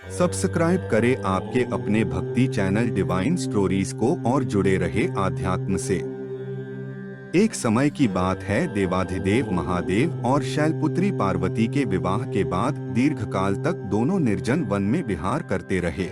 Subscribe करें आपके अपने भक्ति चैनल डिवाइन स्टोरीज को और जुड़े रहे आध्यात्म से। एक समय की बात है, देवाधिदेव महादेव और शैलपुत्री पार्वती के विवाह के बाद दीर्घकाल तक दोनों निर्जन वन में विहार करते रहे।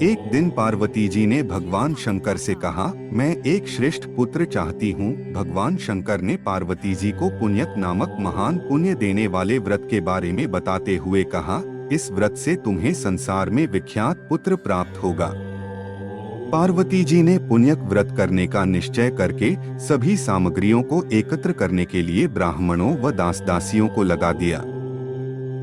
एक दिन पार्वती जी ने भगवान शंकर से कहा, मैं एक श्रेष्ठ पुत्र चाहती हूँ। भगवान शंकर ने पार्वती जी को पुण्यक नामक महान पुण्य देने वाले व्रत के बारे में बताते हुए कहा, इस व्रत से तुम्हें संसार में विख्यात पुत्र प्राप्त होगा। पार्वती जी ने पुण्यक व्रत करने का निश्चय करके सभी सामग्रियों को एकत्र करने के लिए ब्राह्मणों व दास दासियों को लगा दिया।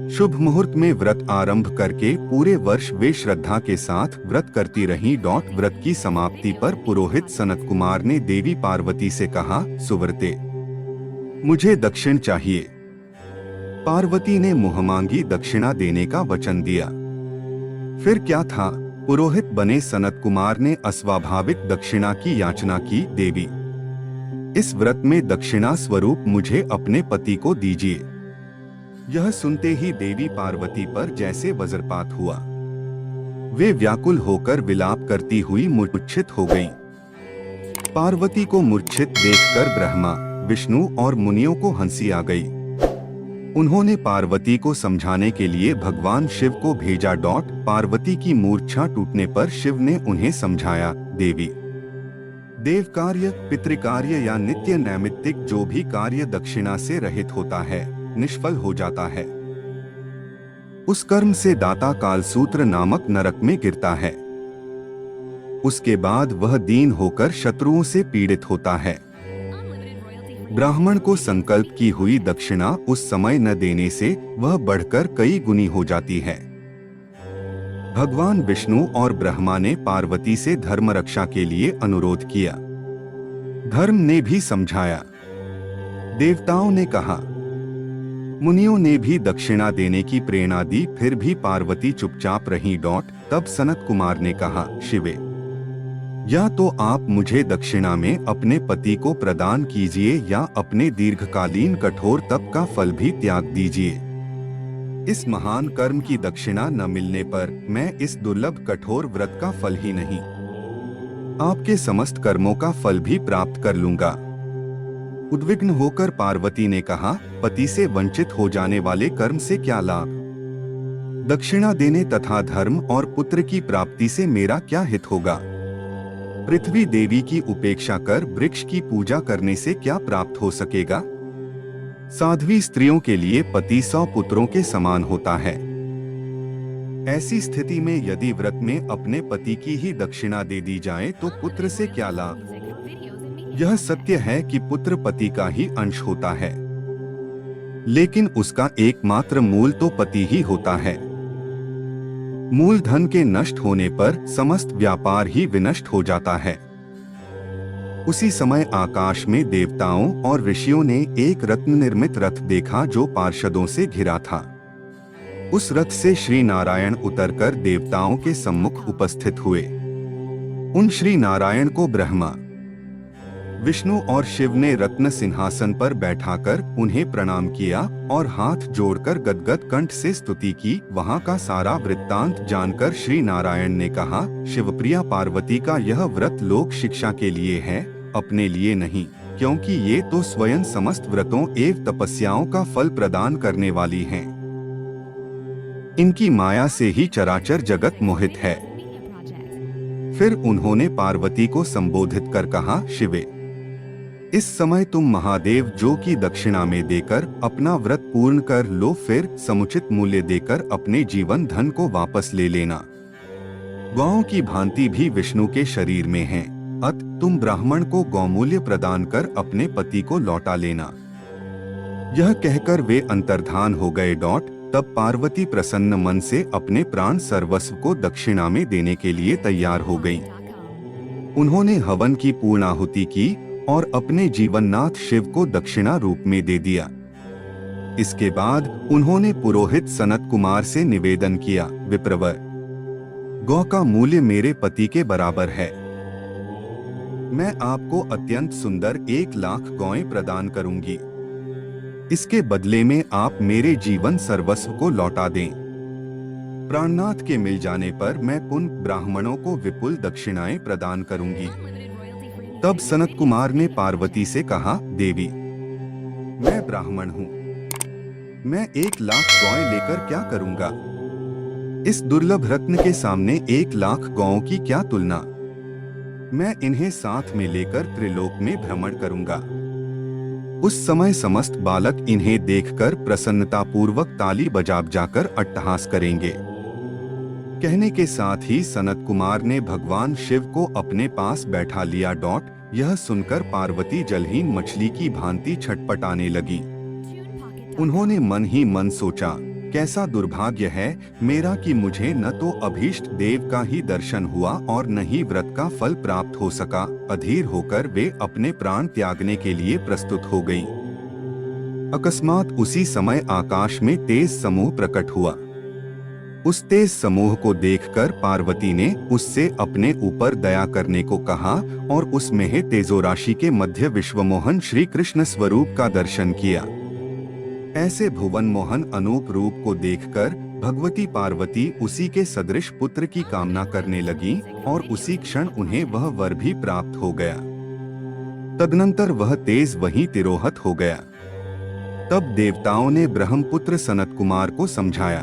शुभ मुहूर्त में व्रत आरंभ करके पूरे वर्ष वे श्रद्धा के साथ व्रत करती रहीं। व्रत की समाप्ति पर पुरोहित सनत कुमार ने देवी पार्वती से कहा, सुव्रते, मुझे दक्षिण चाहिए। पार्वती ने मुहमांगी दक्षिणा देने का वचन दिया। फिर क्या था, पुरोहित बने सनत कुमार ने अस्वाभाविक दक्षिणा की याचना की। देवी, इस व्रत में दक्षिणा स्वरूप मुझे अपने पति को दीजिए। यह सुनते ही देवी पार्वती पर जैसे वज्रपात हुआ। वे व्याकुल होकर विलाप करती हुई मूर्छित हो गईं। पार्वती को मूर्छित देखकर ब्रह्मा, विष्णु और मुनियों को हंसी आ गई। उन्होंने पार्वती को समझाने के लिए भगवान शिव को भेजा। पार्वती की मूर्छा टूटने पर शिव ने उन्हें समझाया, देवी, देव कार्य, पितृकार्य या नित्य नैमित्तिक जो भी कार्य दक्षिणा से रहित होता है, निष्फल हो जाता है। उस कर्म से दाता कालसूत्र नामक नरक में गिरता है। उसके बाद वह दीन होकर शत्रुओं से पीड़ित होता है। ब्राह्मण को संकल्प की हुई दक्षिणा उस समय न देने से वह बढ़कर कई गुनी हो जाती है। भगवान विष्णु और ब्रह्मा ने पार्वती से धर्म रक्षा के लिए अनुरोध किया। धर्म ने भी समझाया। देवताओं ने कहा, मुनियों ने भी दक्षिणा देने की प्रेरणा दी, फिर भी पार्वती चुपचाप रहीं। तब सनत कुमार ने कहा, शिवे, या तो आप मुझे दक्षिणा में अपने पति को प्रदान कीजिए या अपने दीर्घकालीन कठोर तप का फल भी त्याग दीजिए। इस महान कर्म की दक्षिणा न मिलने पर मैं इस दुर्लभ कठोर व्रत का फल ही नहीं, आपके समस्त कर्मों का फल भी प्राप्त कर लूंगा। उद्विग्न होकर पार्वती ने कहा, पति से वंचित हो जाने वाले कर्म से क्या लाभ? दक्षिणा देने तथा धर्म और पुत्र की प्राप्ति से मेरा क्या हित होगा? पृथ्वी देवी की उपेक्षा कर वृक्ष की पूजा करने से क्या प्राप्त हो सकेगा? साध्वी स्त्रियों के लिए पति 100 पुत्रों के समान होता है। ऐसी स्थिति में यदि व्रत में अपने पति की ही दक्षिणा दे दी जाए तो पुत्र से क्या लाभ? यह सत्य है कि पुत्र पति का ही अंश होता है, लेकिन उसका एकमात्र मूल तो पति ही होता है। मूलधन के नष्ट होने पर समस्त व्यापार ही विनष्ट हो जाता है। उसी समय आकाश में देवताओं और ऋषियों ने एक रत्न निर्मित रथ देखा जो पार्षदों से घिरा था। उस रथ से श्री नारायण उतरकर देवताओं के सम्मुख उपस्थित हुए। उन श्री नारायण को ब्रह्मा, विष्णु और शिव ने रत्न सिंहासन पर बैठाकर उन्हें प्रणाम किया और हाथ जोड़कर गदगद कंठ से स्तुति की। वहां का सारा वृत्तांत जानकर श्री नारायण ने कहा, शिवप्रिया पार्वती का यह व्रत लोक शिक्षा के लिए है, अपने लिए नहीं, क्योंकि ये तो स्वयं समस्त व्रतों एवं तपस्याओं का फल प्रदान करने वाली हैं। इनकी माया से ही चराचर जगत मोहित है। फिर उन्होंने पार्वती को संबोधित कर कहा, शिवे, इस समय तुम महादेव जो की दक्षिणा में देकर अपना व्रत पूर्ण कर लो, फिर समुचित मूल्य देकर अपने जीवन धन को वापस ले लेना। गौओं की भांति भी विष्णु के शरीर में हैं, अत तुम ब्राह्मण को गौमूल्य प्रदान कर अपने पति को लौटा लेना। यह कहकर वे अंतर्धान हो गए। तब पार्वती प्रसन्न मन से अपने प्राण सर्वस्व को दक्षिणा में देने के लिए तैयार हो गईं। उन्होंने हवन की पूर्णाहुति की और अपने जीवननाथ शिव को दक्षिणा रूप में दे दिया। इसके बाद उन्होंने पुरोहित सनत कुमार से निवेदन किया, विप्रवर, गौ का मूल्य मेरे पति के बराबर है। मैं आपको अत्यंत सुंदर 1 लाख गौएं प्रदान करूंगी। इसके बदले में आप मेरे जीवन सर्वस्व को लौटा दें। प्राणनाथ के मिल जाने पर मैं पुनः ब्राह्मणों को विपुल दक्षिणाएं प्रदान करूंगी। तब सनत कुमार ने पार्वती से कहा, देवी, मैं ब्राह्मण हूँ, मैं 1,00,000 गौएं लेकर क्या करूंगा? इस दुर्लभ रत्न के सामने 1,00,000 गौओं की क्या तुलना? मैं इन्हें साथ में लेकर त्रिलोक में भ्रमण करूंगा। उस समय समस्त बालक इन्हें देखकर प्रसन्नतापूर्वक ताली बजाकर अट्टहास करेंगे। कहने के साथ ही सनत कुमार ने भगवान शिव को अपने पास बैठा लिया। यह सुनकर पार्वती जलहीन मछली की भांति छटपटाने लगी। उन्होंने मन ही मन सोचा, कैसा दुर्भाग्य है मेरा कि मुझे न तो अभीष्ट देव का ही दर्शन हुआ और न ही व्रत का फल प्राप्त हो सका। अधीर होकर वे अपने प्राण त्यागने के लिए प्रस्तुत हो गईं। अकस्मात उसी समय आकाश में तेज समूह प्रकट हुआ। उस तेज समूह को देखकर पार्वती ने उससे अपने ऊपर दया करने को कहा और उसमें है तेजोराशि के मध्य विश्वमोहन श्री कृष्ण स्वरूप का दर्शन किया। ऐसे भुवन मोहन अनूप रूप को देखकर भगवती पार्वती उसी के सदृश पुत्र की कामना करने लगी और उसी क्षण उन्हें वह वर भी प्राप्त हो गया। तदनंतर वह तेज वहीं तिरोहत हो गया। तब देवताओं ने ब्रह्मपुत्र सनत कुमार को समझाया।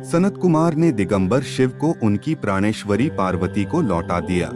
सनत कुमार ने दिगंबर शिव को उनकी प्राणेश्वरी पार्वती को लौटा दिया।